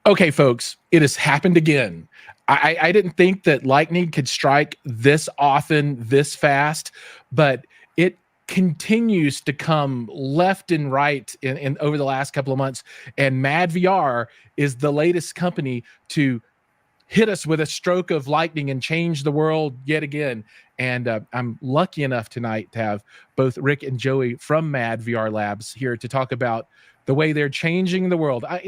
Okay, folks, it has happened again. I didn't think that lightning could strike this often, this fast, but it continues to come left and right in over the last couple of months. And MadVR is the latest company to hit us with a stroke of lightning and change the world yet again. And I'm lucky enough tonight to have both Rick and Joey from MadVR Labs here to talk about the way they're changing the world. I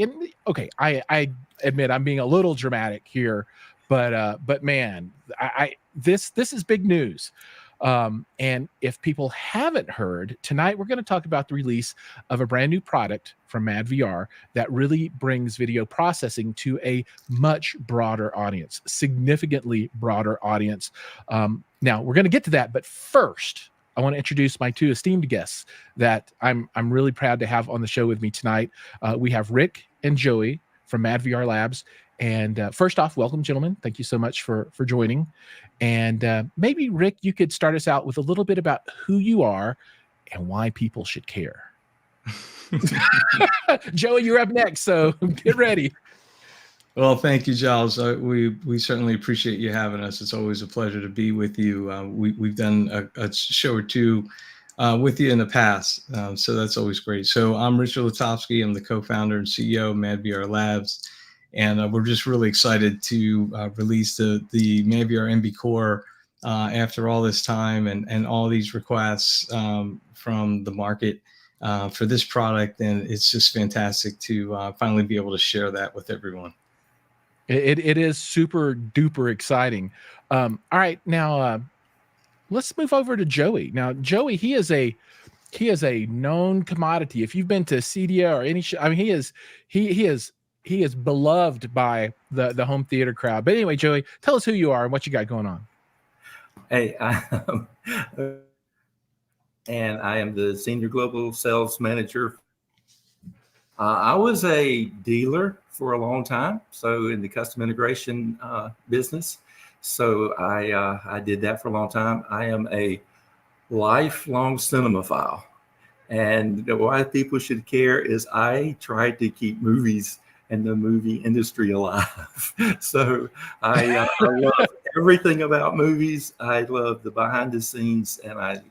admit I'm being a little dramatic here, but man, this is big news. And if people haven't heard, tonight we're going to talk about the release of a brand new product from MadVR that really brings video processing to a much broader audience, significantly broader audience. Now we're going to get to that, but first I want to introduce my two esteemed guests that I'm really proud to have on the show with me tonight. We have Rick and Joey from MadVR Labs. And first off, welcome, gentlemen. Thank you so much for joining. And maybe, Rick, you could start us out with a little bit about who you are and why people should care. Joey, you're up next, so get ready. Well, thank you, Giles. We certainly appreciate you having us. It's always a pleasure to be with you. We've done a show or two with you in the past, so that's always great. So I'm Richard Latofsky. I'm the co-founder and CEO of MadVR Labs, and we're just really excited to release the MadVR MV Core after all this time and all these requests from the market for this product, and it's just fantastic to finally be able to share that with everyone. It is super duper exciting. All right, now let's move over to Joey. Now, Joey, he is a known commodity. If you've been to CEDIA or any show, I mean, he is beloved by the home theater crowd. But anyway, Joey, tell us who you are and what you got going on. Hey, and I am the Senior Global Sales Manager. I was a dealer for a long time, so in the custom integration business. So I did that for a long time. I am a lifelong cinemaphile. And why people should care is I tried to keep movies and the movie industry alive. So I love everything about movies. I love the behind the scenes, and I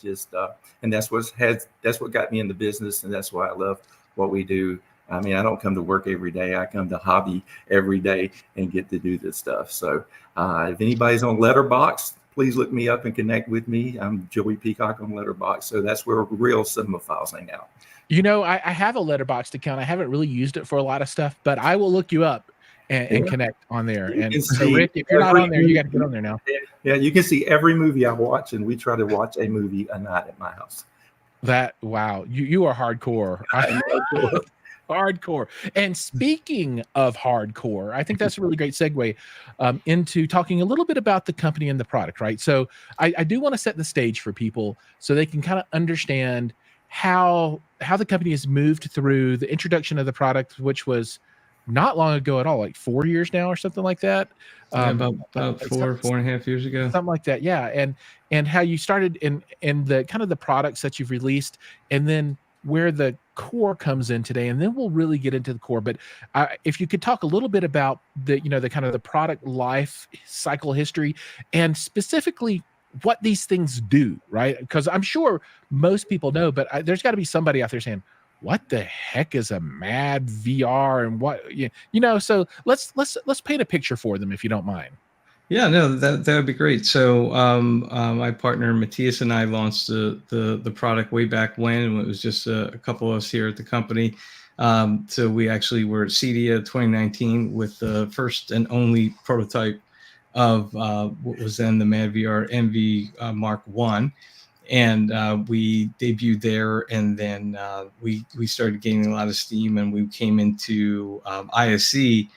just and that's what got me in the business, and that's why I love what we do. I mean, I don't come to work every day. I come to hobby every day and get to do this stuff. So if anybody's on Letterboxd, please look me up and connect with me. I'm Joey Peacock on Letterboxd. So that's where real cinemaphiles hang out. You know, I have a Letterboxd account. I haven't really used it for a lot of stuff, but I will look you up and connect on there. And so, Rick, if you're not on there, you got to get on there now. Yeah, you can see every movie I watch, and we try to watch a movie a night at my house. Wow, you are hardcore. Hardcore. And speaking of hardcore, I think that's a really great segue into talking a little bit about the company and the product, right? So I do want to set the stage for people so they can kind of understand how the company has moved through the introduction of the product, which was not long ago at all, like 4 years now or something like that. Yeah, about four and a half years ago. Something like that, yeah. And how you started in the kind of the products that you've released, and then where the core comes in today, and then we'll really get into the core. But if you could talk a little bit about the kind of the product life cycle history, and specifically what these things do, right? Because I'm sure most people know, but there's got to be somebody out there saying, what the heck is a MadVR, and what, so let's paint a picture for them, if you don't mind. Yeah, no, that would be great. So my partner Matthias and I launched the product way back when it was just a couple of us here at the company. So we actually were at CEDIA 2019 with the first and only prototype of what was then the MadVR MV Mark I. And we debuted there, and then we started gaining a lot of steam, and we came into ISC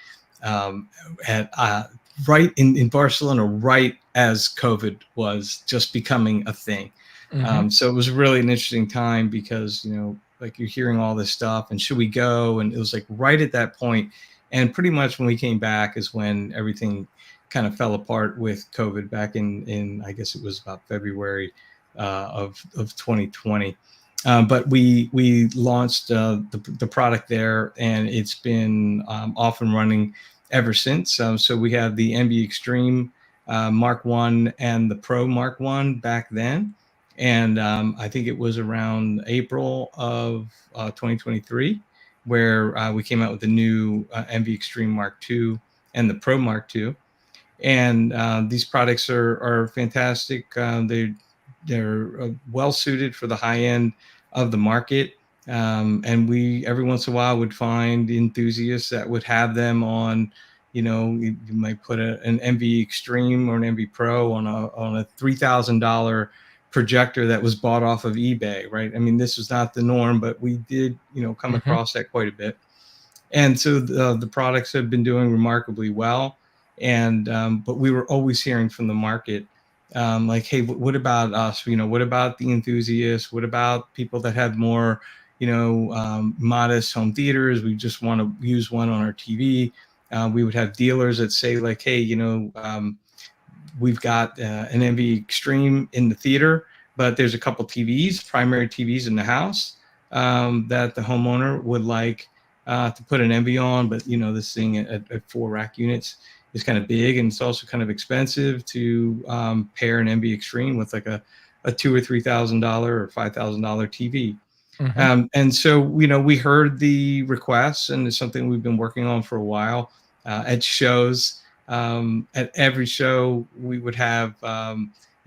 right in Barcelona, right as COVID was just becoming a thing. Mm-hmm. So it was really an interesting time because, like you're hearing all this stuff and should we go? And it was like right at that point. And pretty much when we came back is when everything kind of fell apart with COVID back in I guess it was about February of 2020. But we launched the product there, and it's been off and running ever since. So we have the MV Extreme Mark 1 and the Pro Mark 1 back then. And I think it was around April of 2023 where we came out with the new MV Extreme Mark 2 and the Pro Mark 2. And these products are fantastic. They're well suited for the high end of the market. And we every once in a while would find enthusiasts that would have them on, you might put an MV Extreme or an MV Pro on a $3,000 projector that was bought off of eBay, right? I mean, this was not the norm, but we did, come across that quite a bit. And so the products have been doing remarkably well. And but we were always hearing from the market, like, hey, what about us? What about the enthusiasts? What about people that have more, modest home theaters? We just want to use one on our TV. We would have dealers that say, like, hey, we've got an MV Extreme in the theater, but there's a couple TVs, primary TVs in the house that the homeowner would like to put an MV on. But this thing at 4 rack units is kind of big, and it's also kind of expensive to pair an MV Extreme with like a $2,000 or $3,000 or $5,000 TV. And so, we heard the requests, and it's something we've been working on for a while at shows. At every show, we would have,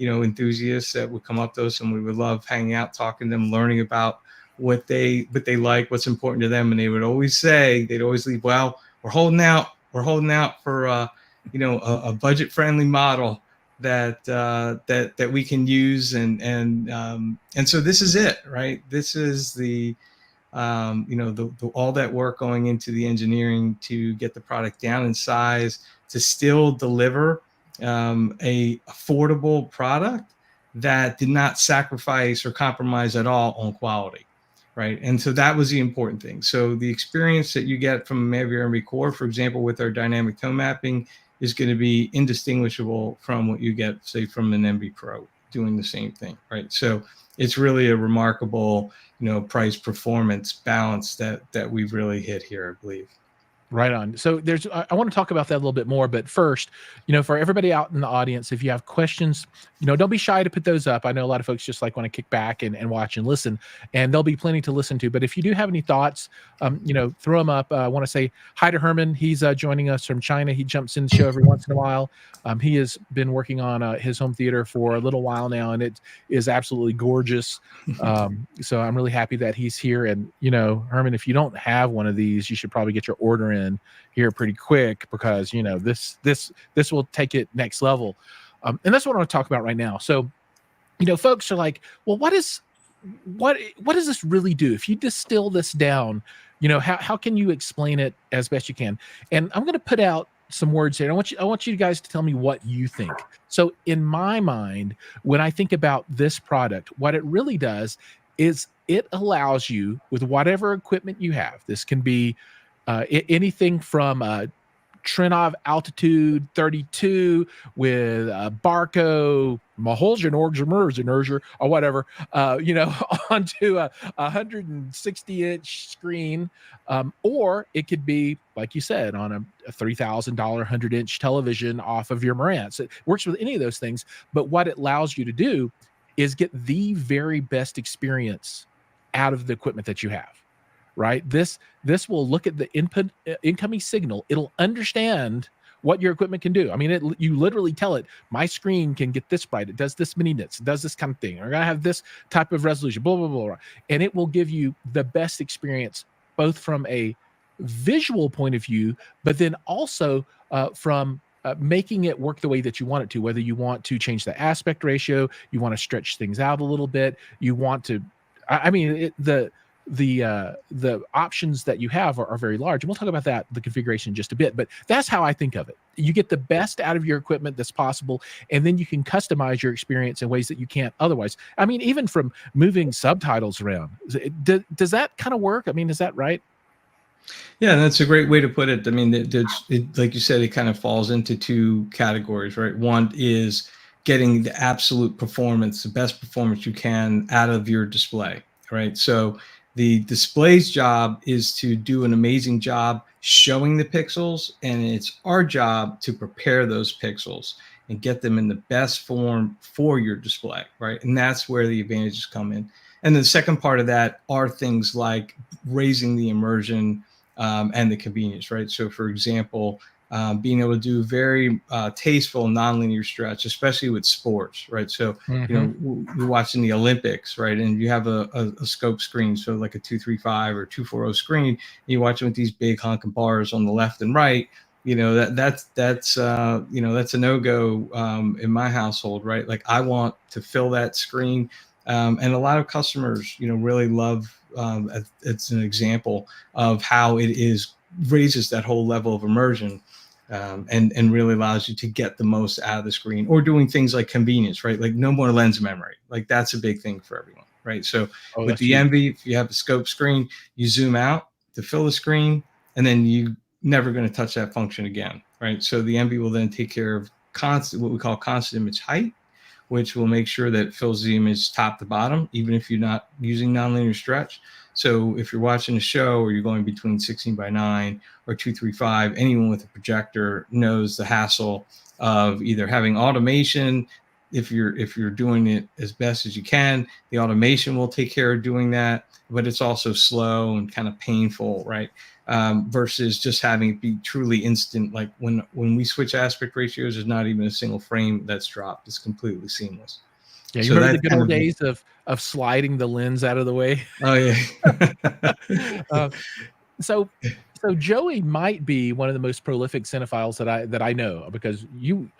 enthusiasts that would come up to us, and we would love hanging out, talking to them, learning about what they like, what's important to them. And they would always say, they'd always leave, well, we're holding out for a budget-friendly model that we can use, and so this is it, right? This is the all that work going into the engineering to get the product down in size to still deliver a affordable product that did not sacrifice or compromise at all on quality. Right. And so that was the important thing. So the experience that you get from a MadVR MV Core, for example, with our dynamic tone mapping, is going to be indistinguishable from what you get, say, from an MV Pro doing the same thing. Right. So it's really a remarkable, price performance balance that we've really hit here, I believe. Right on. So I want to talk about that a little bit more, but first, for everybody out in the audience, if you have questions, don't be shy to put those up. I know a lot of folks just want to kick back and watch and listen, and there'll be plenty to listen to. But if you do have any thoughts, throw them up. I want to say hi to Herman. He's joining us from China. He jumps in the show every once in a while. He has been working on his home theater for a little while now, and it is absolutely gorgeous. So I'm really happy that he's here. And, Herman, if you don't have one of these, you should probably get your order in here pretty quick, because this will take it next level, and that's what I want to talk about right now. So folks are like, well, what does this really do? If you distill this down, how can you explain it as best you can? And I'm going to put out some words here. I want you guys to tell me what you think. So in my mind, when I think about this product, what it really does is it allows you, with whatever equipment you have, this can be anything from Trinov Altitude 32 with Barco Maholgen or whatever, onto a 160-inch screen, or it could be, like you said, on a $3,000 100-inch television off of your Marantz. It works with any of those things, but what it allows you to do is get the very best experience out of the equipment that you have. Right? This will look at the incoming signal. It'll understand what your equipment can do. I mean, you literally tell it, my screen can get this bright. It does this many nits. It does this kind of thing. We're going to have this type of resolution, blah, blah, blah, blah. And it will give you the best experience, both from a visual point of view, but then also from making it work the way that you want it to, whether you want to change the aspect ratio, you want to stretch things out a little bit, you want to, the options that you have are very large, and we'll talk about that, the configuration, in just a bit. But that's how I think of it. You get the best out of your equipment that's possible, and then you can customize your experience in ways that you can't otherwise. I mean, even from moving subtitles around, does that kind of work? I mean, is that right? Yeah, that's a great way to put it. I mean, like you said, it kind of falls into two categories, right? One is getting the absolute performance, the best performance you can out of your display. right? So the display's job is to do an amazing job showing the pixels, and it's our job to prepare those pixels and get them in the best form for your display, right? And that's where the advantages come in. And the second part of that are things like raising the immersion and the convenience, right? So for example, being able to do very tasteful nonlinear stretch, especially with sports, right? So, you know, you're watching the Olympics, right? And you have a scope screen, so like a 235 or 240 screen, and you watch it with these big honking bars on the left and right. You know, that's you know, that's a no-go in my household, right? Like I want to fill that screen. And a lot of customers, you know, really love, it's an example of how it raises that whole level of immersion. And really allows you to get the most out of the screen, or doing things like convenience, right? Like no more lens memory. Like that's a big thing for everyone, right? So with the Envy, if you have a scope screen, you zoom out to fill the screen, and then you never going to touch that function again, right? So the Envy will then take care of constant, what we call constant image height, which will make sure that it fills the image top to bottom, even if you're not using nonlinear stretch. So if you're watching a show or you're going between 16:9 or 235, anyone with a projector knows the hassle of either having automation. If you're doing it as best as you can, the automation will take care of doing that, but it's also slow and kind of painful, right? Versus just having it be truly instant. Like when we switch aspect ratios, there's not even a single frame that's dropped. It's completely seamless. Yeah, you remember the good old days of sliding the lens out of the way? Oh yeah. So Joey might be one of the most prolific cinephiles that I know, because you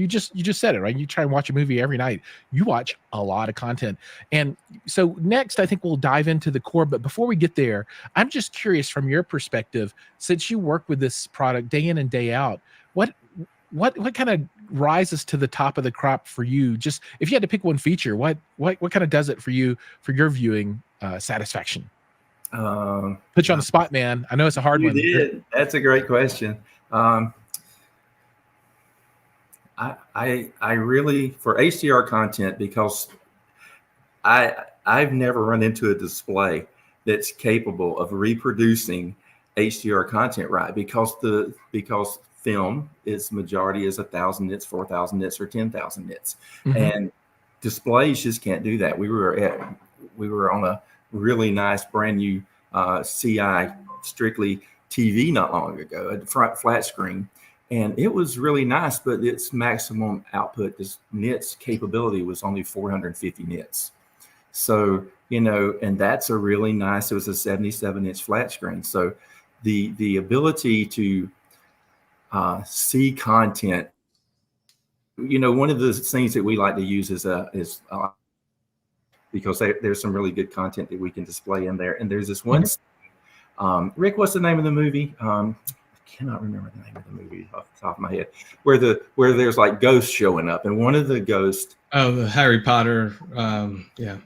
just said it, right? You try and watch a movie every night. You watch a lot of content. And so next, I think we'll dive into the core. But before we get there, I'm just curious from your perspective, since you work with this product day in and day out, what kind of rises to the top of the crop for you? Just if you had to pick one feature, what kind of does it for you for your viewing satisfaction? Put you on the spot, man. I know it's a hard one. Did. That's a great question. I really, for HDR content, because I've never run into a display that's capable of reproducing HDR content right, because film is majority is 1,000 nits, 4,000 nits, or 10,000 nits, and displays just can't do that. We were on a really nice brand new CI strictly TV not long ago, a flat screen, and it was really nice, but its maximum output, this nits capability, was only 450 nits. So, you know, and that's a really nice, it was a 77-inch flat screen. So the ability to see content, you know, one of the things that we like to use is because there's some really good content that we can display in there. And there's this one, Rick, what's the name of the movie? I cannot remember the name of the movie off the top of my head, where there's like ghosts showing up, and one of the ghosts. Oh, the Harry Potter. Yeah.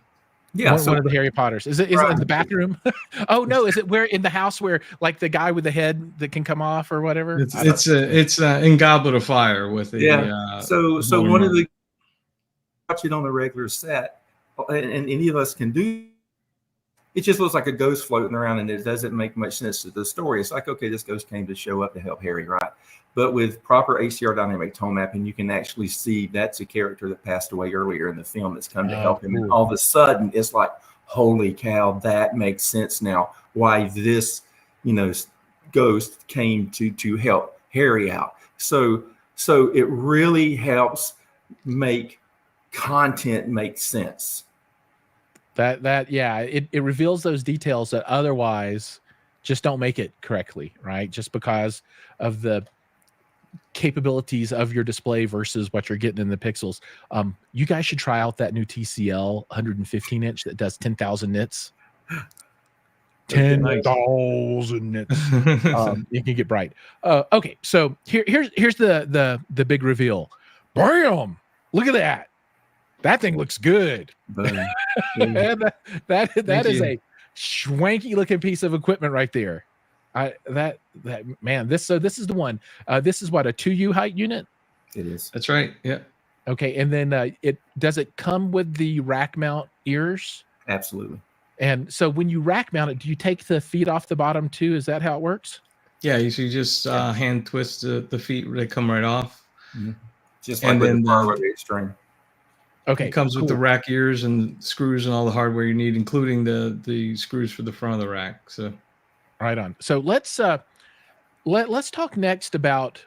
Yeah, one of the Harry Potters. Is it in the bathroom? Oh no, is it where in the house where like the guy with the head that can come off or whatever? It's in Goblet of Fire with the so one of the watch it on a regular set, and any of us can do. It just looks like a ghost floating around, and it doesn't make much sense to the story. It's like, okay, this ghost came to show up to help Harry, right? But with proper HDR dynamic tone mapping, you can actually see that's a character that passed away earlier in the film that's come to help him. And all of a sudden, it's like, holy cow, that makes sense now. Why this, you know, ghost came to help Harry out. So it really helps make content make sense. It reveals those details that otherwise just don't make it correctly, right? Just because of the capabilities of your display versus what you're getting in the pixels. You guys should try out that new TCL 115-inch that does 10,000 nits. 10,000 nits. You can get bright. Okay, so here's the big reveal. Bam! Look at that. That thing looks good. that is a schwanky looking piece of equipment right there. Man, this is the one. This is what, a 2U height unit? It is. That's right. Yeah. Okay, and then does it come with the rack mount ears? Absolutely. And so when you rack mount it, do you take the feet off the bottom too? Is that how it works? Yeah, you see, just hand twist the feet; they come right off. Mhm. Just like And with then the Power the Extreme. Okay, it comes with the cool. rack ears and screws and all the hardware you need, including the screws for the front of the rack. So Right on. So let's talk next about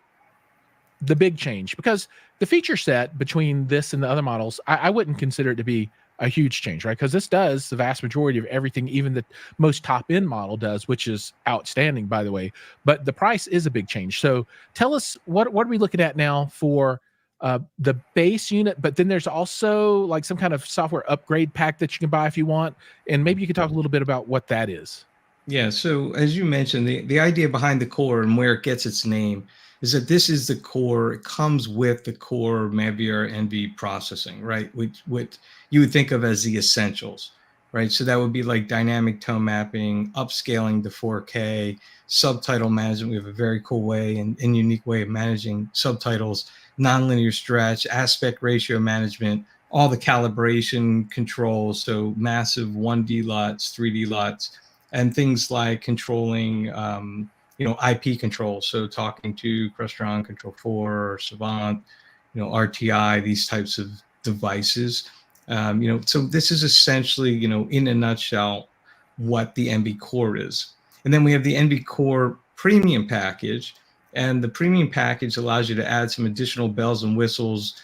the big change, because the feature set between this and the other models, I wouldn't consider it to be a huge change, right? Because this does the vast majority of everything even the most top end model does, which is outstanding, by the way. But the price is a big change. So tell us, what are we looking at now for the base unit? But then there's also like some kind of software upgrade pack that you can buy if you want, and maybe you could talk a little bit about what that is. yeah, so as you mentioned, the idea behind the core and where it gets its name is that this is the core. It comes with the core MadVR NV processing, right? Which what you would think of as the essentials, right? So that would be like dynamic tone mapping, upscaling to 4K, subtitle management. We have a very cool way and unique way of managing subtitles, nonlinear stretch, aspect ratio management, all the calibration controls, so massive 1D lots, 3D lots, and things like controlling, IP controls. So talking to Crestron, Control 4, Savant, RTI, these types of devices. So this is essentially, in a nutshell, what the NV Core is. And then we have the NV Core Premium package. And the Premium package allows you to add some additional bells and whistles.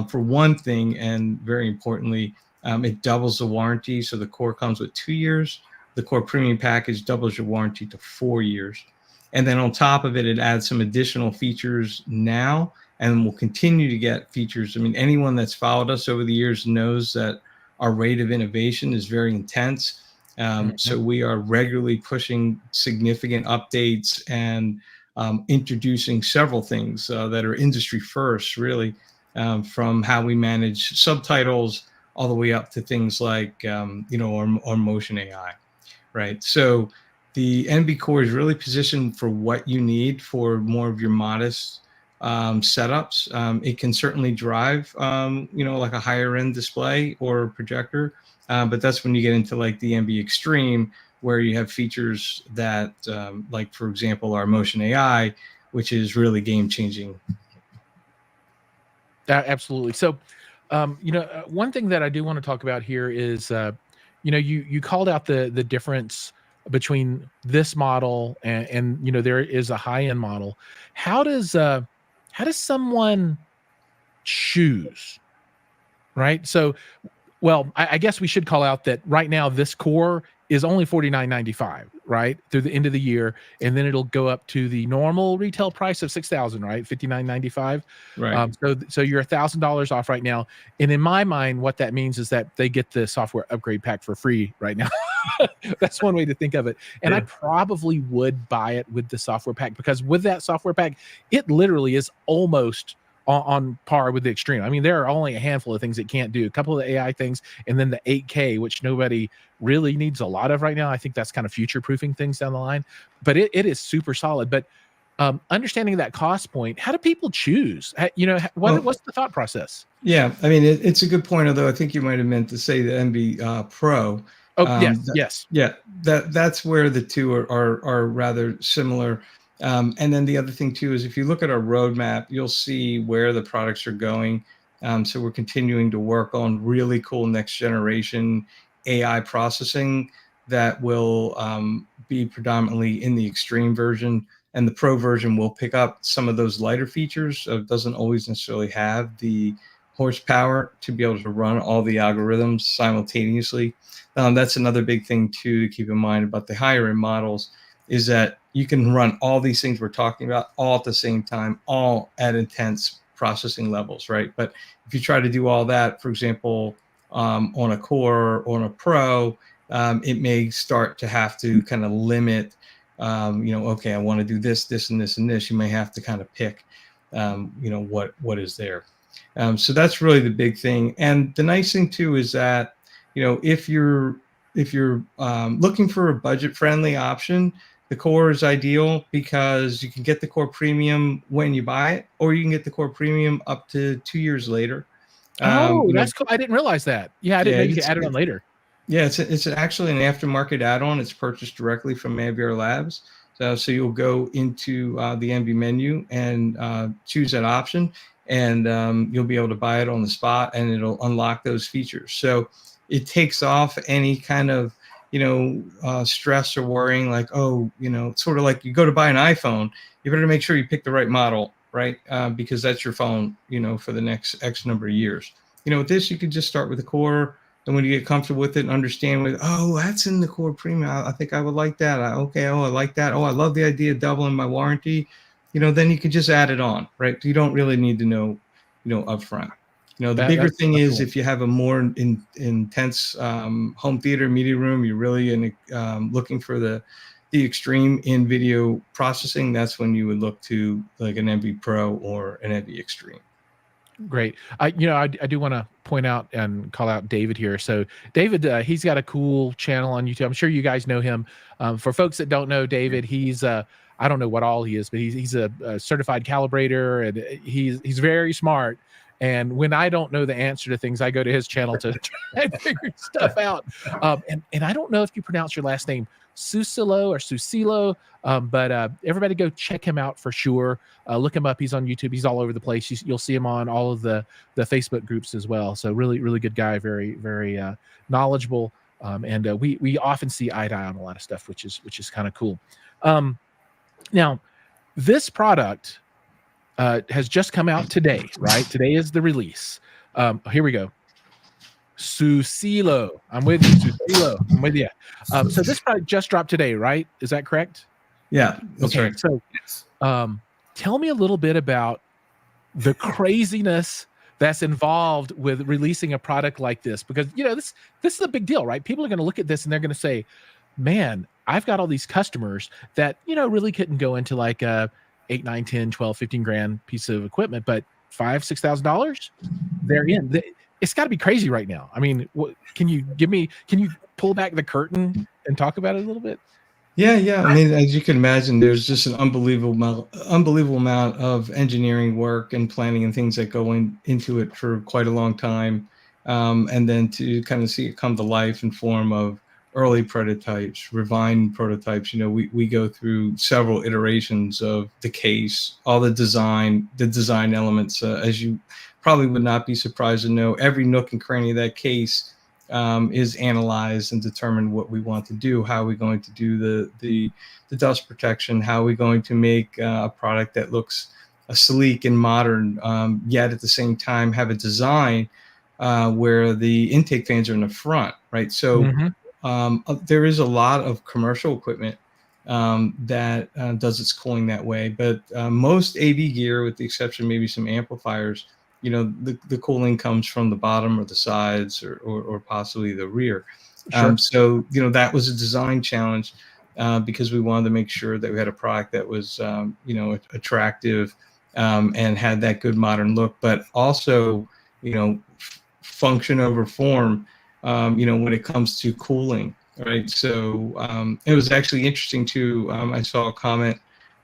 For one thing, and very importantly, it doubles the warranty. So the Core comes with 2 years. The Core Premium package doubles your warranty to 4 years. And then on top of it, it adds some additional features now and will continue to get features. I mean, anyone that's followed us over the years knows that our rate of innovation is very intense. So we are regularly pushing significant updates and introducing several things that are industry first, really, from how we manage subtitles all the way up to things like, our motion AI. Right. So the NV Core is really positioned for what you need for more of your modest setups. It can certainly drive, like a higher end display or projector. But that's when you get into like the NV Extreme, where you have features that, like, for example, our motion AI, which is really game changing. Absolutely. So, one thing that I do want to talk about here is, you called out the difference between this model and there is a high end model. How does someone choose, right? So, well, I guess we should call out that right now this Core is only $49.95, right, through the end of the year, and then it'll go up to the normal retail price of $6,000, right, $59.95. Right. So you're $1,000 off right now, and in my mind, what that means is that they get the software upgrade pack for free right now. That's one way to think of it. And I probably would buy it with the software pack, because with that software pack, it literally is almost on par with the Extreme. I mean, there are only a handful of things it can't do, a couple of the AI things, and then the 8K, which nobody really needs a lot of right now. I think that's kind of future proofing things down the line, but it is super solid. But understanding that cost point, how do people choose? What's the thought process? Yeah, I mean, it's a good point, although I think you might have meant to say the NV Pro. Oh, yes. Yeah, that's where the two are rather similar. And then the other thing too is, if you look at our roadmap, you'll see where the products are going. So we're continuing to work on really cool next generation AI processing that will be predominantly in the Extreme version, and the Pro version will pick up some of those lighter features. It doesn't always necessarily have the horsepower to be able to run all the algorithms simultaneously. That's another big thing too to keep in mind about the higher end models, is that you can run all these things we're talking about all at the same time, all at intense processing levels, right? But if you try to do all that, for example, on a Core or on a Pro, it may start to have to kind of limit, okay, I want to do this, this, and this, and this. You may have to kind of pick, what is there. So that's really the big thing. And the nice thing too is that, if you're looking for a budget-friendly option, the Core is ideal, because you can get the Core Premium when you buy it, or you can get the Core Premium up to 2 years later. That's cool. I didn't realize that. Yeah, I didn't know you could add it on later. Yeah, it's actually an aftermarket add-on. It's purchased directly from MadVR Labs. So you'll go into the MV menu and choose that option, and you'll be able to buy it on the spot, and it'll unlock those features. So it takes off any kind of stress or worrying, like, oh, it's sort of like you go to buy an iPhone, you better make sure you pick the right model, right? Because that's your phone, for the next X number of years. With this, you could just start with the core. And when you get comfortable with it and understand oh, that's in the core premium, I think I would like that. Okay, oh, I like that. Oh, I love the idea of doubling my warranty. Then you could just add it on, right? You don't really need to know, upfront. The bigger thing is, if you have a more intense home theater media room, you're really looking for the extreme in video processing. That's when you would look to like an MV Pro or an MV Extreme. Great. I do want to point out and call out David here. So David, he's got a cool channel on YouTube. I'm sure you guys know him. For folks that don't know David, he's I don't know what all he is, but he's a certified calibrator, and he's very smart. And when I don't know the answer to things, I go to his channel to try and figure stuff out. And I don't know if you pronounce your last name Susilo or Susilo, but everybody go check him out for sure. Look him up. He's on YouTube. He's all over the place. You'll see him on all of the Facebook groups as well. So really, really good guy. Very, very knowledgeable. And we often see eye to eye on a lot of stuff, which is kind of cool. Now, this product has just come out today, right? Today is the release. Here we go. Susilo. I'm with you, Susilo. I'm with you. So this product just dropped today, right? Is that correct? Yeah, that's okay, right. So tell me a little bit about the craziness that's involved with releasing a product like this, because this is a big deal, right? People are going to look at this and they're going to say, man, I've got all these customers that really couldn't go into like a 8, 9, 10, 12, 15 grand piece of equipment, but $5,000-$6,000 they're in. It's got to be crazy right now. I mean, can you pull back the curtain and talk about it a little bit? Yeah. I mean, as you can imagine, there's just an unbelievable amount of engineering work and planning and things that go into it for quite a long time. And then to kind of see it come to life in form of early prototypes, refined prototypes. We go through several iterations of the case, all the design elements, as you probably would not be surprised to know. Every nook and cranny of that case is analyzed and determined what we want to do. How are we going to do the dust protection? How are we going to make a product that looks sleek and modern, yet at the same time have a design where the intake fans are in the front, right? So there is a lot of commercial equipment that does its cooling that way, but most AV gear, with the exception of maybe some amplifiers, the cooling comes from the bottom or the sides or possibly the rear. Sure. So that was a design challenge because we wanted to make sure that we had a product that was attractive and had that good modern look, but also function over form. When it comes to cooling, right? So it was actually interesting too. I saw a comment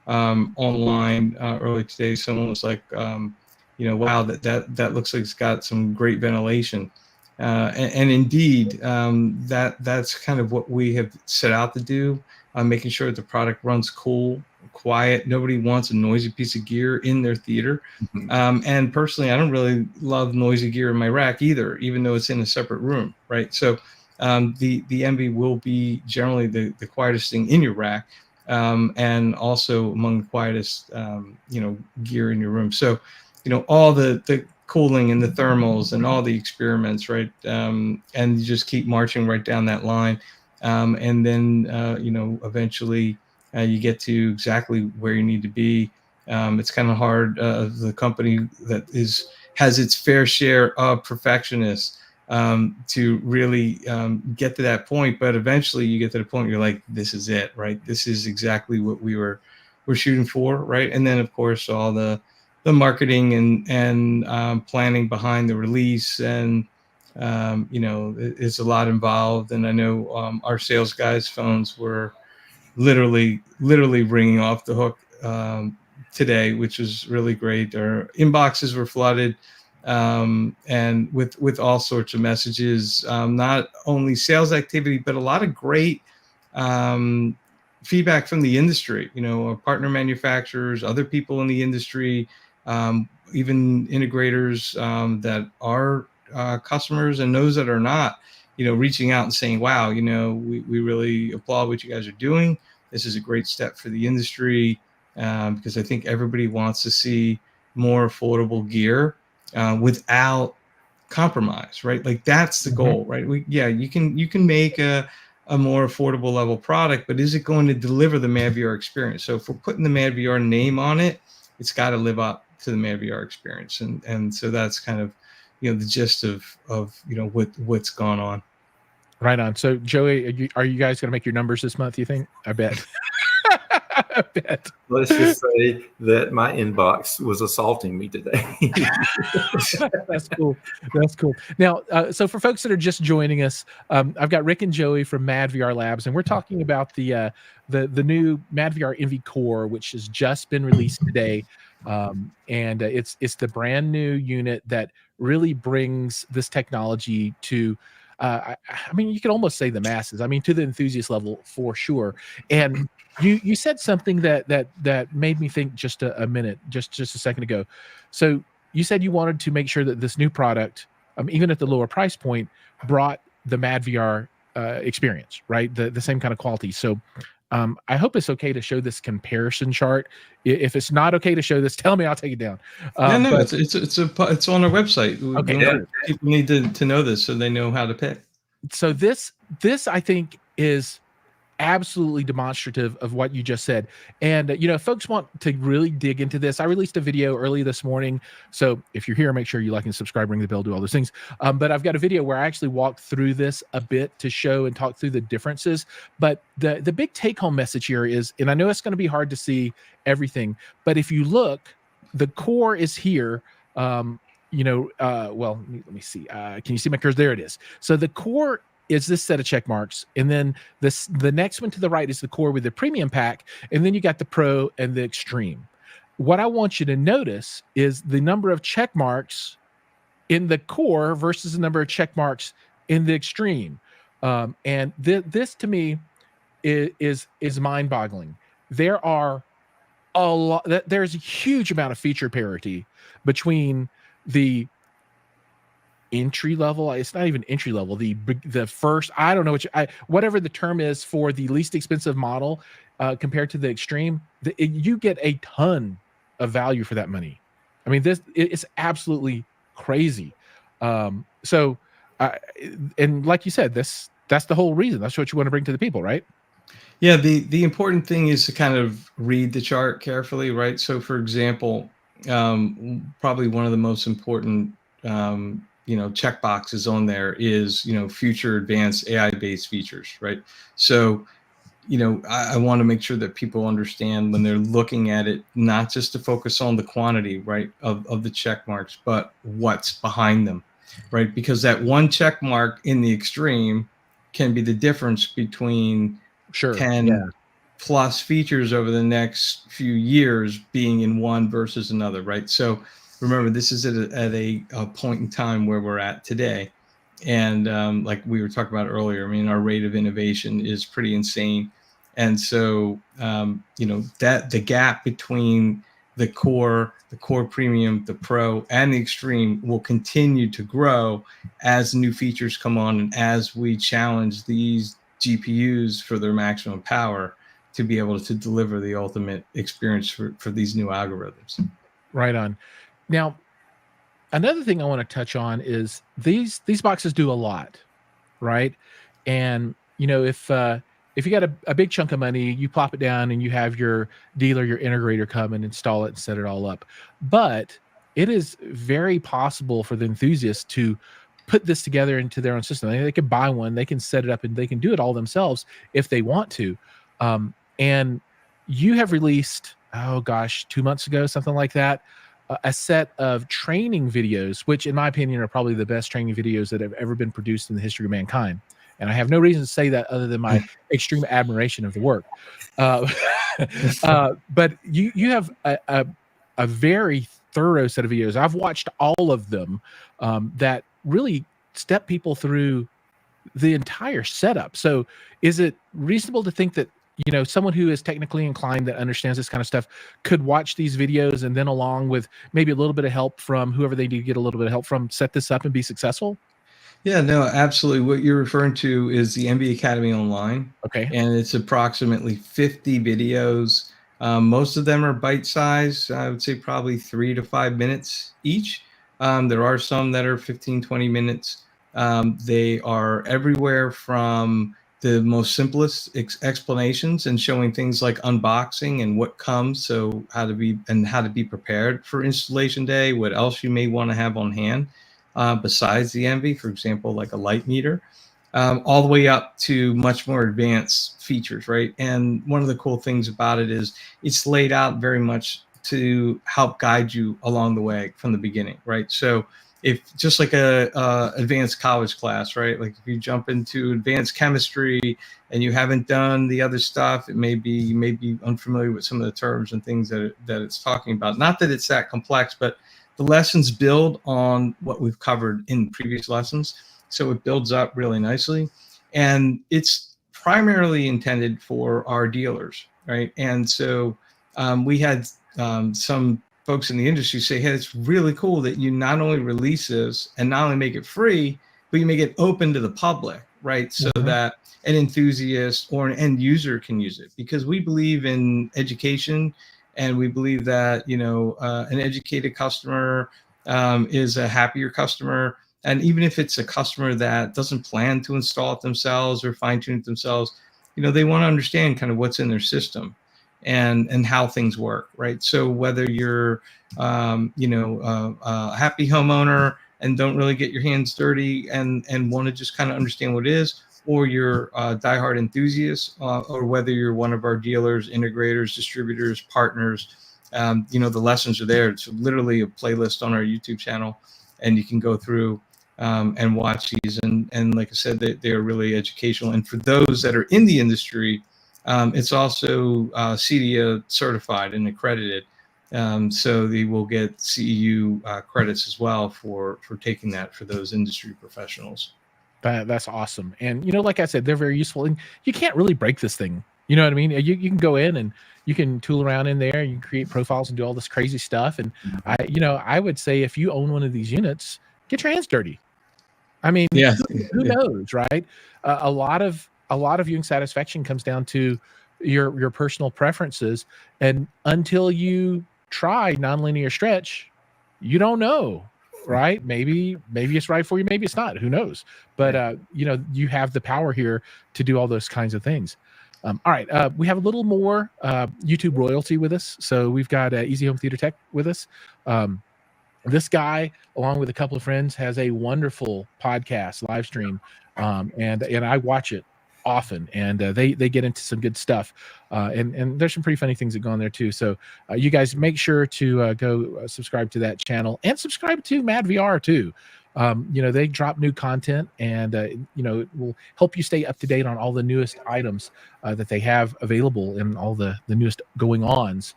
online earlier today. Someone was like, wow, that looks like it's got some great ventilation. And indeed, that's kind of what we have set out to do, making sure that the product runs cool, quiet. Nobody wants a noisy piece of gear in their theater. And personally, I don't really love noisy gear in my rack either, even though it's in a separate room, right? So the MV will be generally the quietest thing in your rack, and also among the quietest gear in your room. So all the cooling and the thermals and all the experiments, right? And you just keep marching right down that line. And then, eventually you get to exactly where you need to be. It's kind of hard. The company that has its fair share of perfectionists to really get to that point. But eventually you get to the point where you're like, this is it, right? This is exactly what we're shooting for, right? And then, of course, all the marketing and planning behind the release, and it's a lot involved. And I know our sales guys' phones were literally ringing off the hook today, which was really great. Our inboxes were flooded. and with all sorts of messages, not only sales activity, but a lot of great feedback from the industry, our partner manufacturers, other people in the industry, even integrators that are customers, and those that are not, reaching out and saying, wow, we really applaud what you guys are doing. This is a great step for the industry, because I think everybody wants to see more affordable gear without compromise, right? Like that's the goal, right? You can make a more affordable level product, but is it going to deliver the MadVR experience? So if we're putting the MadVR name on it, it's got to live up to the MadVR experience, and so that's kind of the gist of what's gone on. Right on. So Joey, are you guys going to make your numbers this month, you think? I bet. I bet. Let's just say that my inbox was assaulting me today. That's cool. That's cool. Now, so for folks that are just joining us, I've got Rick and Joey from MadVR Labs, and we're talking about the new MadVR Envy Core, which has just been released today. And it's the brand new unit that really brings this technology to I mean, you could almost say the masses. I mean, to the enthusiast level for sure. And you said something that made me think just a minute, just a second ago. So you said you wanted to make sure that this new product, even at the lower price point, brought the MadVR experience, right? The same kind of quality. So I hope it's okay to show this comparison chart. If it's not okay to show this, tell me, I'll take it down. No, it's on our website. Okay, people need to know this so they know how to pick. So this I think is absolutely demonstrative of what you just said. And if folks want to really dig into this, I released a video early this morning. So if you're here, make sure you like and subscribe, ring the bell, do all those things. But I've got a video where I actually walked through this a bit to show and talk through the differences. But the big take-home message here is, and I know it's going to be hard to see everything, but if you look, the core is here. Well, let me see. Can you see my cursor? There it is. So the core is this set of check marks, and then the next one to the right is the core with the premium pack, and then you got the pro and the extreme. What I want you to notice is the number of check marks in the core versus the number of check marks in the extreme. And this to me is mind-boggling. There's a huge amount of feature parity between the entry level. It's not even entry level. The first, I don't know whatever the term is for the least expensive model compared to the extreme. You get a ton of value for that money. I mean, it's absolutely crazy. And like you said, that's the whole reason. That's what you want to bring to the people, right? Yeah. The important thing is to kind of read the chart carefully, right? So, for example, probably one of the most important check boxes on there is future advanced AI-based features, right? So I want to make sure that people understand when they're looking at it, not just to focus on the quantity, right, of the check marks, but what's behind them, right? Because that one check mark in the extreme can be the difference between 10 plus features over the next few years being in one versus another, right? So remember, this is at a point in time where we're at today. And like we were talking about earlier, I mean, our rate of innovation is pretty insane. And so, that the gap between the core premium, the pro, and the extreme will continue to grow as new features come on and as we challenge these GPUs for their maximum power to be able to deliver the ultimate experience for these new algorithms. Right on. Now, another thing I want to touch on is these boxes do a lot, right? And if you got a big chunk of money, you plop it down and you have your dealer, your integrator come and install it and set it all up. But it is very possible for the enthusiasts to put this together into their own system. They can buy one, they can set it up, and they can do it all themselves if they want to. And you have released, 2 months ago, something like that, a set of training videos, which in my opinion are probably the best training videos that have ever been produced in the history of mankind. And I have no reason to say that other than my extreme admiration of the work. But you have a very thorough set of videos. I've watched all of them that really step people through the entire setup. So is it reasonable to think that, you know, someone who is technically inclined that understands this kind of stuff could watch these videos and then, along with maybe a little bit of help from whoever they need to get a little bit of help from, set this up and be successful? Yeah, no, absolutely. What you're referring to is the MV Academy Online. Okay. And it's approximately 50 videos. Most of them are bite-sized. I would say probably 3 to 5 minutes each. There are some that are 15, 20 minutes. They are everywhere from the most simplest explanations and showing things like unboxing and what comes, so how to be prepared for installation day, what else you may want to have on hand besides the MV, for example, like a light meter, all the way up to much more advanced features, right? And one of the cool things about it is it's laid out very much to help guide you along the way from the beginning, right? So if just like a advanced college class, right? Like if you jump into advanced chemistry and you haven't done the other stuff, you may be unfamiliar with some of the terms and things that it's talking about. Not that it's that complex, but the lessons build on what we've covered in previous lessons. So it builds up really nicely. And it's primarily intended for our dealers, right? And so we had some folks in the industry say, hey, it's really cool that you not only release this and not only make it free, but you make it open to the public, right? So that an enthusiast or an end user can use it, because we believe in education, and we believe that, you know, an educated customer is a happier customer. And even if it's a customer that doesn't plan to install it themselves or fine tune it themselves, you know, they want to understand kind of what's in their system and how things work, right? So whether you're, you know, a happy homeowner and don't really get your hands dirty and want to just kind of understand what it is, or you're a diehard enthusiast, or whether you're one of our dealers, integrators, distributors, partners, you know, the lessons are there. It's literally a playlist on our YouTube channel, and you can go through and watch these. And like I said, they are really educational. And for those that are in the industry, it's also CEDIA certified and accredited. So they will get CEU credits as well for taking that for those industry professionals. That's awesome. And, you know, like I said, they're very useful, and you can't really break this thing. You know what I mean? You can go in and you can tool around in there, you can create profiles and do all this crazy stuff. And I would say if you own one of these units, get your hands dirty. I mean, yeah, who knows, right? A lot of viewing satisfaction comes down to your personal preferences. And until you try nonlinear stretch, you don't know. Right? Maybe it's right for you. Maybe it's not. Who knows? But you know, you have the power here to do all those kinds of things. All right. We have a little more YouTube royalty with us. So we've got Easy Home Theater Tech with us. This guy, along with a couple of friends, has a wonderful podcast live stream, and I watch it often, and they get into some good stuff, and there's some pretty funny things that go on there too. So you guys make sure to go subscribe to that channel, and subscribe to MadVR too. You know, they drop new content, and you know, it will help you stay up to date on all the newest items that they have available, and all the newest going ons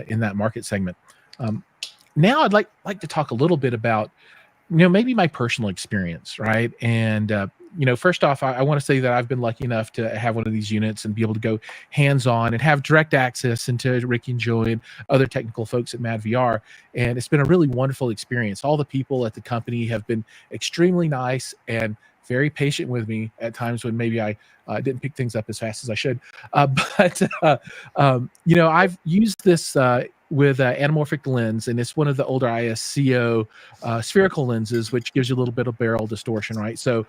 in that market segment. Now I'd like to talk a little bit about, you know, maybe my personal experience, right? And you know, first off, I want to say that I've been lucky enough to have one of these units and be able to go hands-on and have direct access into Ricky and Joey and other technical folks at MadVR. And it's been a really wonderful experience. All the people at the company have been extremely nice and very patient with me at times when maybe I didn't pick things up as fast as I should. But you know, I've used this with anamorphic lens, and it's one of the older ISCO spherical lenses, which gives you a little bit of barrel distortion, right? So,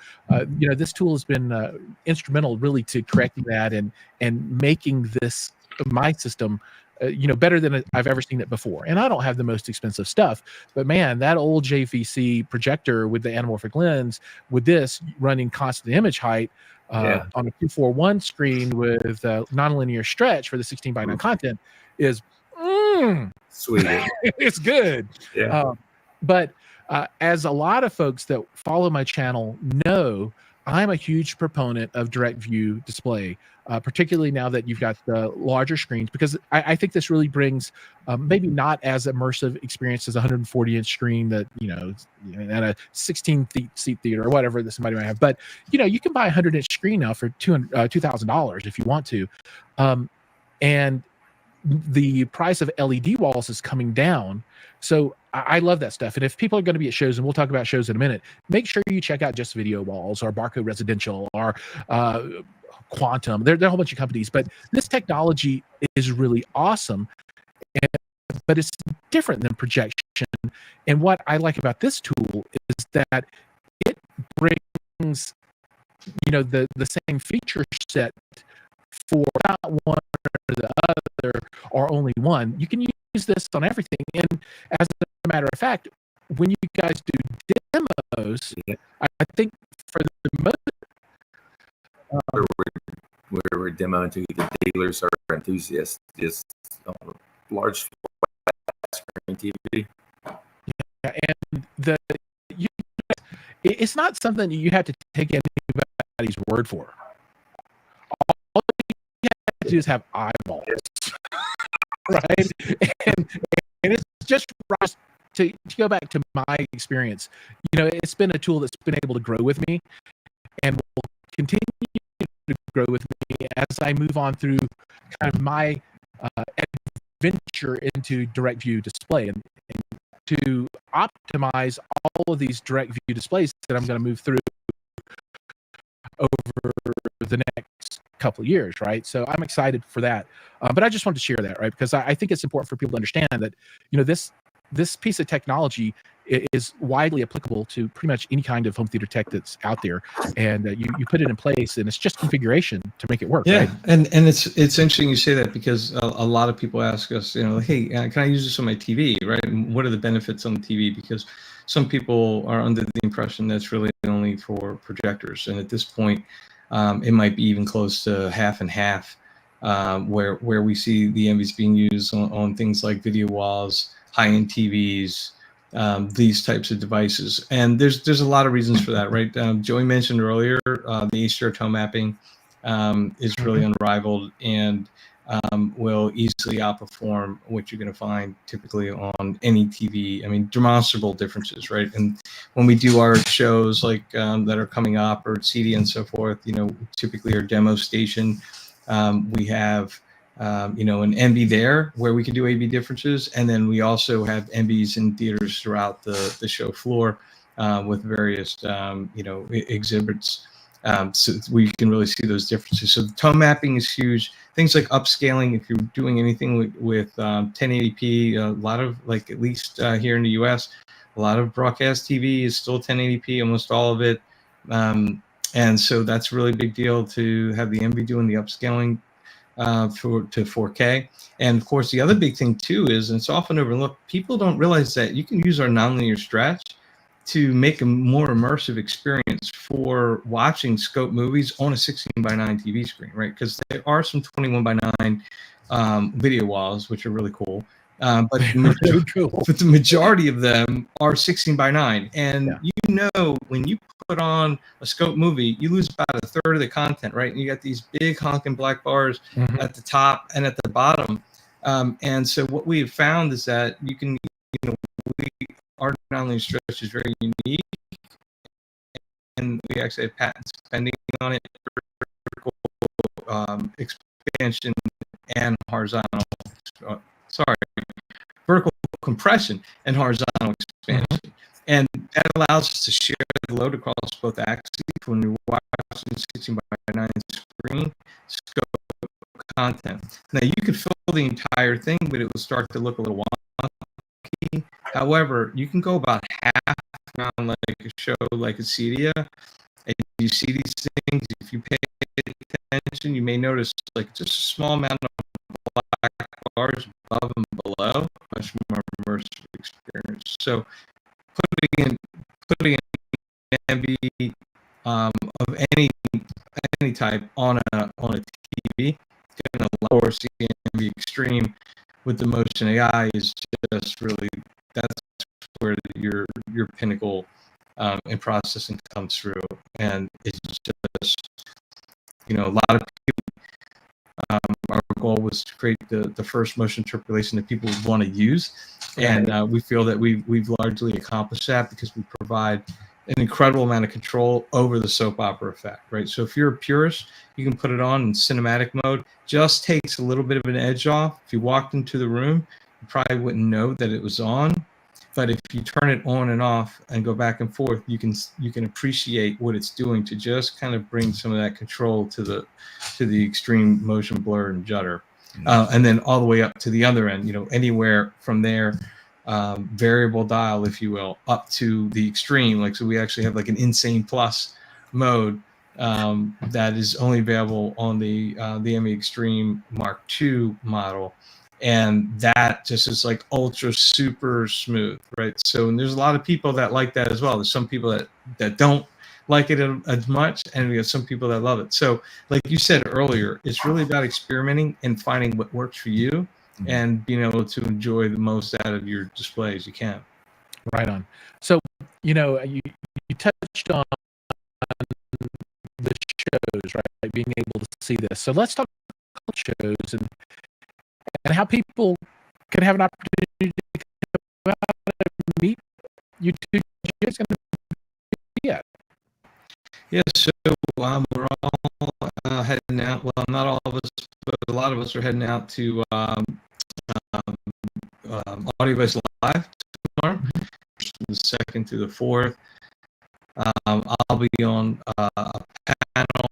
you know, this tool has been instrumental really to correcting that and making this, my system, you know, better than I've ever seen it before. And I don't have the most expensive stuff, but man, that old JVC projector with the anamorphic lens, with this running constant image height on a 241 screen with nonlinear stretch for the 16:9 content is sweet. It's good. Yeah. But as a lot of folks that follow my channel know, I'm a huge proponent of direct view display, particularly now that you've got the larger screens, because I think this really brings maybe not as immersive experience as a 140-inch screen that, at a 16-seat theater or whatever that somebody might have. But, you can buy a 100-inch screen now for $2,000 if you want to. And the price of LED walls is coming down. So I love that stuff. And if people are going to be at shows, and we'll talk about shows in a minute, make sure you check out Just Video Walls or Barco Residential or Quantum. There are a whole bunch of companies, but this technology is really awesome. But it's different than projection. And what I like about this tool is that it brings, the same feature set for not one or the other or only one. You can use this on everything. And as a matter of fact, when you guys do demos, I think for the most where we're demoing to the dealers or enthusiasts is on a large screen TV. Yeah, and it's not something you have to take anybody's word for. All you have to do is have eyeballs, right? And it's just right to go back to my experience. It's been a tool that's been able to grow with me and will continue to grow with me as I move on through kind of my adventure into direct view display and to optimize all of these direct view displays that I'm going to move through over the next couple of years, right? So I'm excited for that. But I just wanted to share that, right? Because I think it's important for people to understand that, this piece of technology is widely applicable to pretty much any kind of home theater tech that's out there, and you put it in place, and it's just configuration to make it work. Yeah, right? and it's interesting you say that, because a lot of people ask us, hey, can I use this on my TV, right? And what are the benefits on the TV? Because some people are under the impression that's really only for projectors, and at this point, it might be even close to half and half, where we see the MVs being used on things like video walls, high-end TVs, these types of devices. And there's a lot of reasons for that, right? Joey mentioned earlier, the HDR tone mapping is really unrivaled and will easily outperform what you're going to find typically on any TV. I mean, demonstrable differences, right? And when we do our shows like that are coming up, or CD and so forth, typically our demo station, we have an MV there where we can do AV differences, and then we also have MVs in theaters throughout the show floor with various exhibits, so we can really see those differences. So the tone mapping is huge. Things like upscaling, if you're doing anything with 1080p, a lot of, like, at least here in the US, a lot of broadcast TV is still 1080p, almost all of it, and so that's a really big deal to have the MV doing the upscaling to 4K. And of course, the other big thing too is, and it's often overlooked, people don't realize that you can use our nonlinear stretch to make a more immersive experience for watching scope movies on a 16:9 TV screen, right? Because there are some 21:9 video walls, which are really cool. But the majority of them are 16:9. And when you put on a scope movie, you lose about a third of the content, right? And you got these big honking black bars at the top and at the bottom. And so what we have found is that you can, our nonlinear stretch is very unique, and we actually have patents pending on it, vertical expansion and horizontal, vertical compression and horizontal expansion. And that allows us to share the load across both axes when you're watching 16:9 screen scope content. Now, you could fill the entire thing, but it will start to look a little wonky. However, you can go about half around like a show like a Cedia, and you see these things. If you pay attention, you may notice like just a small amount of black bars above and below, much more immersive experience. So putting an MV of any type on a TV, going to lower CMV Extreme with the Motion AI is just really, that's where your pinnacle and processing comes through. And it's just, a lot of our goal was to create the first motion interpolation that people would want to use. And we feel that we've largely accomplished that because we provide an incredible amount of control over the soap opera effect, right? So if you're a purist, you can put it on in cinematic mode. Just takes a little bit of an edge off. If you walked into the room, you probably wouldn't know that it was on. But if you turn it on and off and go back and forth, you can appreciate what it's doing to just kind of bring some of that control to the extreme motion blur and judder, and then all the way up to the other end. Anywhere from there, variable dial, if you will, up to the extreme. Like, so we actually have like an Insane Plus mode that is only available on the ME Extreme Mark II model. And that just is like ultra super smooth, right? So, and there's a lot of people that like that as well. There's some people that don't like it as much, and we have some people that love it. So, like you said earlier, it's really about experimenting and finding what works for you, and being able to enjoy the most out of your display as you can. Right on. So, you touched on the shows, right? Like being able to see this. So let's talk about shows and how people can have an opportunity to come out and meet you two guys going to be at. Yeah, so we're all heading out. Well, not all of us, but a lot of us are heading out to Audio-Based Live tomorrow, the 2nd to the 4th. I'll be on a panel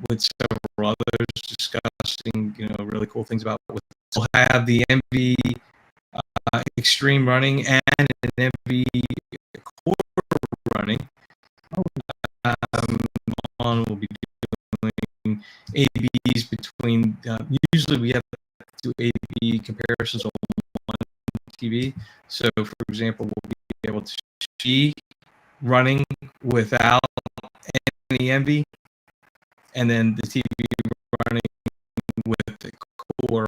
with several others discussing, really cool things about what we'll have the MV Extreme running and an MV Core running. We'll be doing ABs between, usually we have to do AB comparisons on one TV. So, for example, we'll be able to see running without any MV, and then the TV running with the Core,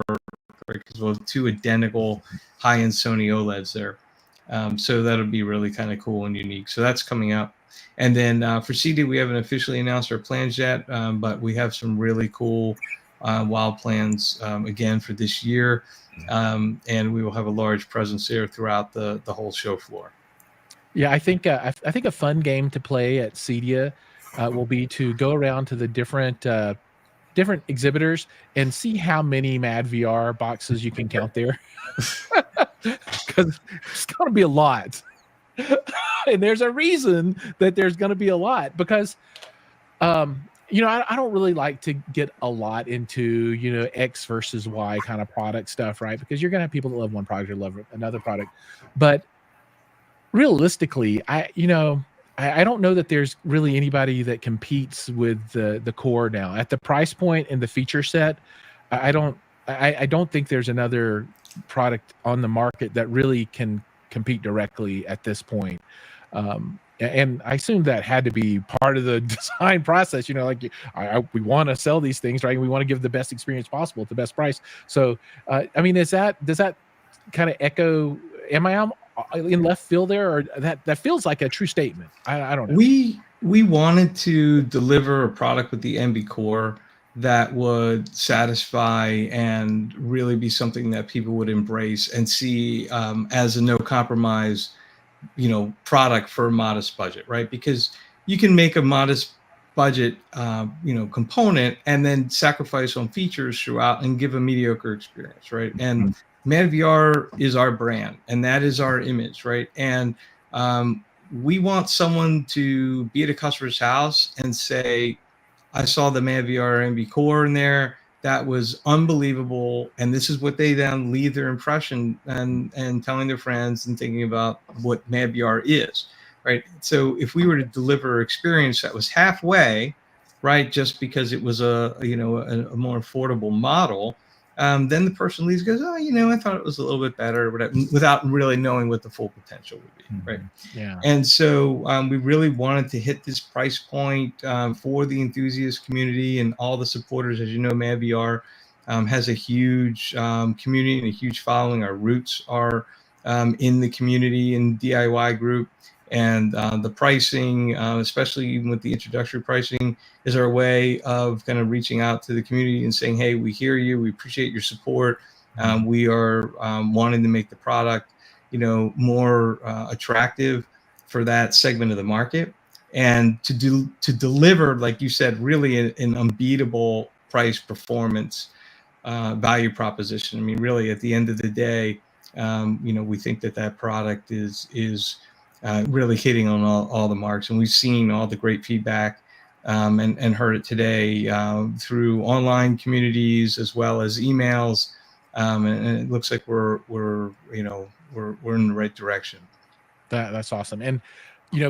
right? Because we'll have two identical high-end Sony OLEDs there. So that'll be really kind of cool and unique. So that's coming up. And then for CD, we haven't officially announced our plans yet, but we have some really cool wild plans again for this year. And we will have a large presence there throughout the whole show floor. Yeah, I think a fun game to play at CEDIA will be to go around to the different exhibitors and see how many MadVR boxes you can count there, because it's going to be a lot. And there's a reason that there's going to be a lot, because I don't really like to get a lot into X versus Y kind of product stuff, right? Because you're going to have people that love one product or love another product. But realistically, I don't know that there's really anybody that competes with the Core now at the price point and the feature set. I don't think there's another product on the market that really can compete directly at this point. And I assume that had to be part of the design process. We want to sell these things, right? We want to give the best experience possible at the best price. So, does that kind of echo? Am I in left field there, or that feels like a true statement? I don't know. We wanted to deliver a product with the MB Core that would satisfy and really be something that people would embrace and see as a no compromise, product for a modest budget, right? Because you can make a modest budget, component and then sacrifice on features throughout and give a mediocre experience, right? And MadVR is our brand, and that is our image, right? And we want someone to be at a customer's house and say, I saw the MadVR MV Core in there. That was unbelievable. And this is what they then leave their impression and telling their friends and thinking about what MadVR is, right? So if we were to deliver an experience that was halfway, right, just because it was a more affordable model, then the person leaves and goes, I thought it was a little bit better, without really knowing what the full potential would be, right? Yeah. And so we really wanted to hit this price point for the enthusiast community and all the supporters. As you know, MadVR has a huge community and a huge following. Our roots are in the community and DIY group. And the pricing, especially even with the introductory pricing, is our way of kind of reaching out to the community and saying, hey, we hear you, we appreciate your support. We are wanting to make the product, more attractive for that segment of the market, and to deliver, like you said, really an unbeatable price performance value proposition. I mean, really, at the end of the day, we think that product is really hitting on all the marks, and we've seen all the great feedback and heard it today through online communities as well as emails, and it looks like we're in the right direction. That's awesome. And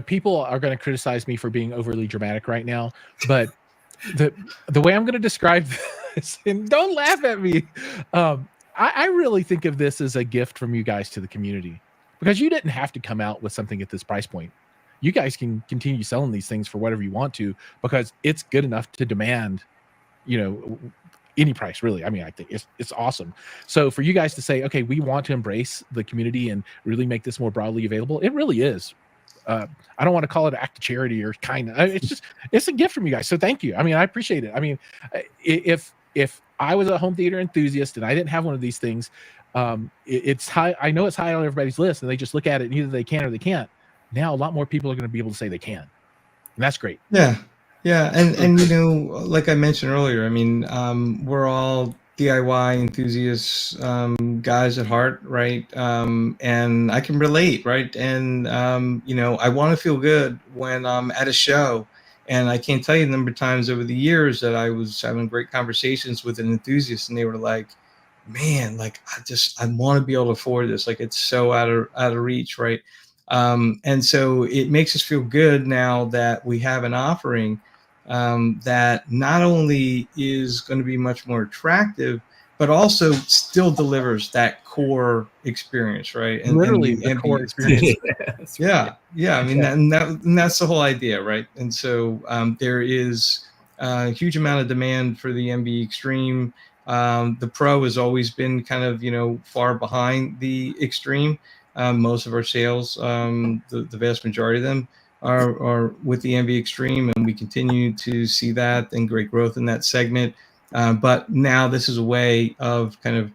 people are going to criticize me for being overly dramatic right now, but the way I'm going to describe this, and don't laugh at me, I really think of this as a gift from you guys to the community, because you didn't have to come out with something at this price point. You guys can continue selling these things for whatever you want to, because it's good enough to demand, any price, really. I mean, I think it's awesome. So for you guys to say, okay, we want to embrace the community and really make this more broadly available, it really is. I don't want to call it an act of charity or it's a gift from you guys. So thank you. I mean, I appreciate it. I mean, if I was a home theater enthusiast and I didn't have one of these things, it's high. I know it's high on everybody's list, and they just look at it and either they can or they can't. Now, a lot more people are going to be able to say they can, and that's great. Yeah. And like I mentioned earlier, I mean, we're all DIY enthusiasts, guys at heart, right? And I can relate, right? And I want to feel good when I'm at a show. And I can't tell you the number of times over the years that I was having great conversations with an enthusiast, and they were like, man, like I want to be able to afford this. Like, it's so out of reach, right? And so it makes us feel good now that we have an offering that not only is going to be much more attractive, but also still delivers that core experience, right? And literally the core experience. Yeah. I mean, and that's the whole idea, right? And so there is a huge amount of demand for the MV Extreme. The Pro has always been kind of far behind the Extreme. Most of our sales, the vast majority of them, are with the MV Extreme, and we continue to see that and great growth in that segment. But now this is a way of kind of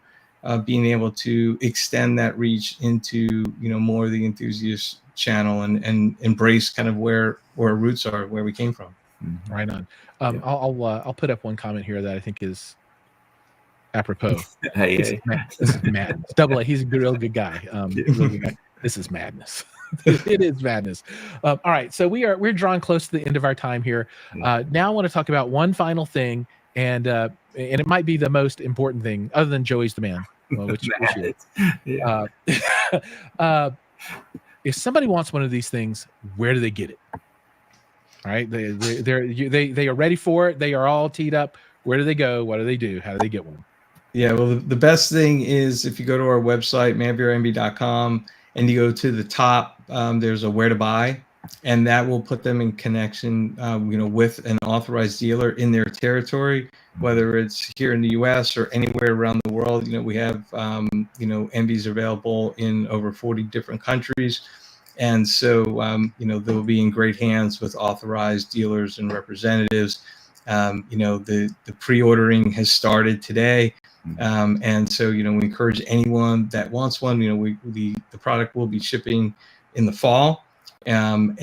being able to extend that reach into more of the enthusiast channel and embrace kind of where our roots are, where we came from. Right on. I'll put up one comment here that I think is apropos. Hey. This is madness. Double A, he's a real good guy. Real good guy. This is madness. It is madness. All right, so we're drawing close to the end of our time here. Now I want to talk about one final thing, and it might be the most important thing, other than Joey's the man. Well, which if somebody wants one of these things, where do they get it? All right, they are ready for it. They are all teed up. Where do they go? What do they do? How do they get one? Yeah, well, the best thing is if you go to our website, madvrmb.com, and you go to the top, there's a where to buy, and that will put them in connection, with an authorized dealer in their territory, whether it's here in the U.S. or anywhere around the world. We have, MVs available in over 40 different countries. And so, they'll be in great hands with authorized dealers and representatives. The pre-ordering has started today. And so, we encourage anyone that wants one. The product will be shipping in the fall, and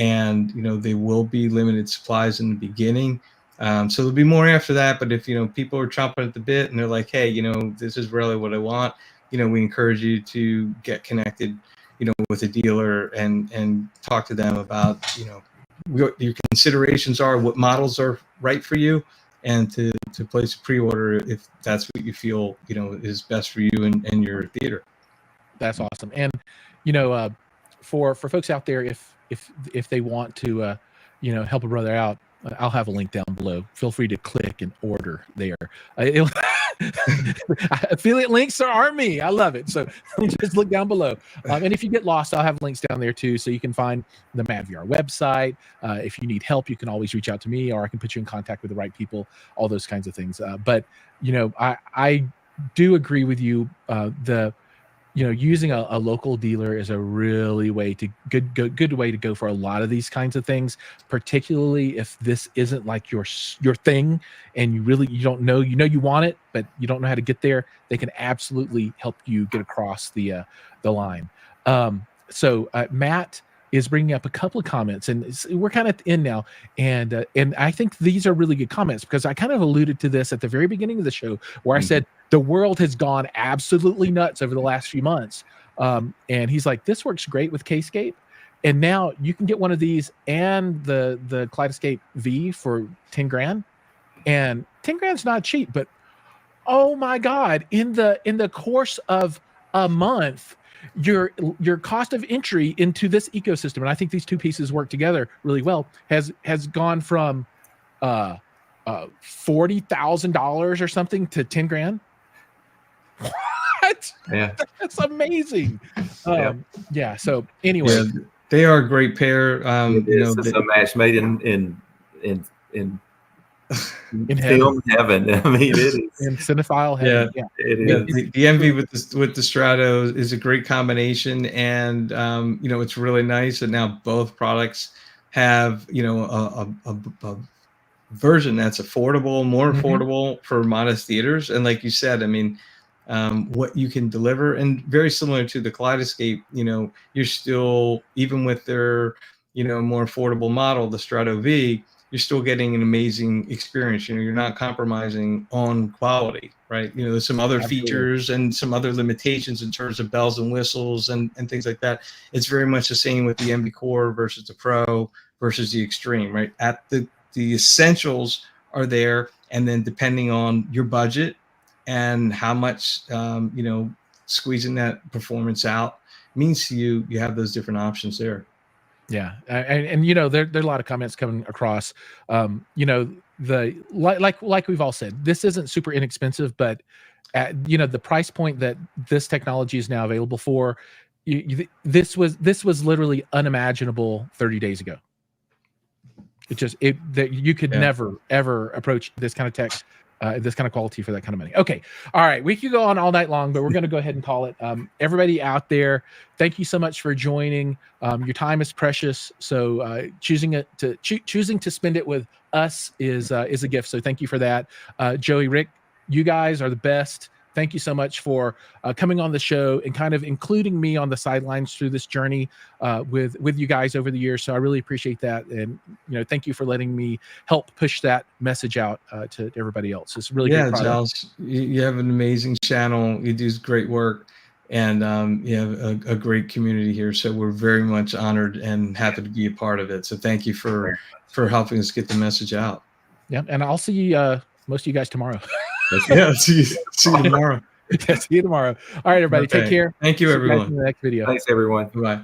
they will be limited supplies in the beginning. So there'll be more after that. But if people are chomping at the bit and they're like, hey, this is really what I want, we encourage you to get connected, with a dealer and talk to them about what your considerations are, what models are right for you, and to place a pre-order if that's what you feel is best for you and your theater. That's awesome. And for folks out there, if they want to help a brother out, I'll have a link down below. Feel free to click and order there. Affiliate links are me. I love it. So just look down below. And if you get lost, I'll have links down there too, so you can find the MadVR website. If you need help, you can always reach out to me, or I can put you in contact with the right people, all those kinds of things. But I do agree with you. using a local dealer is a really good way to go for a lot of these kinds of things, particularly if this isn't like your thing and you don't know, you want it, but you don't know how to get there. They can absolutely help you get across the line. So Matt is bringing up a couple of comments, and we're kind of at the end now. And I think these are really good comments, because I kind of alluded to this at the very beginning of the show, where I said the world has gone absolutely nuts over the last few months. And he's like, this works great with K-Scape. And now you can get one of these and the Kaleidoscape V for 10 grand. And 10 grand's not cheap, but oh my God, in the course of a month, your cost of entry into this ecosystem, and I think these two pieces work together really well, has gone from $40,000 or something to 10 grand. What? Yeah, that's amazing. Yeah. So anyway, they are a great pair. It's a match made in film heaven. I mean, it is in cinephile heaven. Yeah, it is. The MV with the Strato is a great combination, and it's really nice that now both products have a version that's affordable, more affordable for modest theaters. And like you said, I mean, what you can deliver, and very similar to the Kaleidoscape, you're still, even with their more affordable model, the Strato V, you're still getting an amazing experience. You're not compromising on quality, right? There's some other features and some other limitations in terms of bells and whistles and things like that. It's very much the same with the MV Core versus the Pro versus the Extreme, right? At the essentials are there, and then depending on your budget and how much squeezing that performance out means to you, you have those different options there. Yeah, and there are a lot of comments coming across. The like we've all said, this isn't super inexpensive, but at the price point that this technology is now available for, this was literally unimaginable 30 days ago. That you could never ever approach this kind of tech, this kind of quality for that kind of money. Okay, all right, we could go on all night long, but we're going to go ahead and call it. Everybody out there, thank you so much for joining. Your time is precious, so choosing to spend it with us is a gift. So thank you for that. Joey, Rick, you guys are the best. Thank you so much for coming on the show and kind of including me on the sidelines through this journey with you guys over the years. So I really appreciate that. And, thank you for letting me help push that message out to everybody else. It's really good. Yeah, Giles, you have an amazing channel. You do great work, and you have a great community here. So we're very much honored and happy to be a part of it. So thank you for helping us get the message out. Yeah. And I'll see most of you guys tomorrow. Yeah, see you tomorrow. See you tomorrow. All right, everybody. Take care. Thank you, everyone. See you guys in the next video. Thanks, everyone. Bye.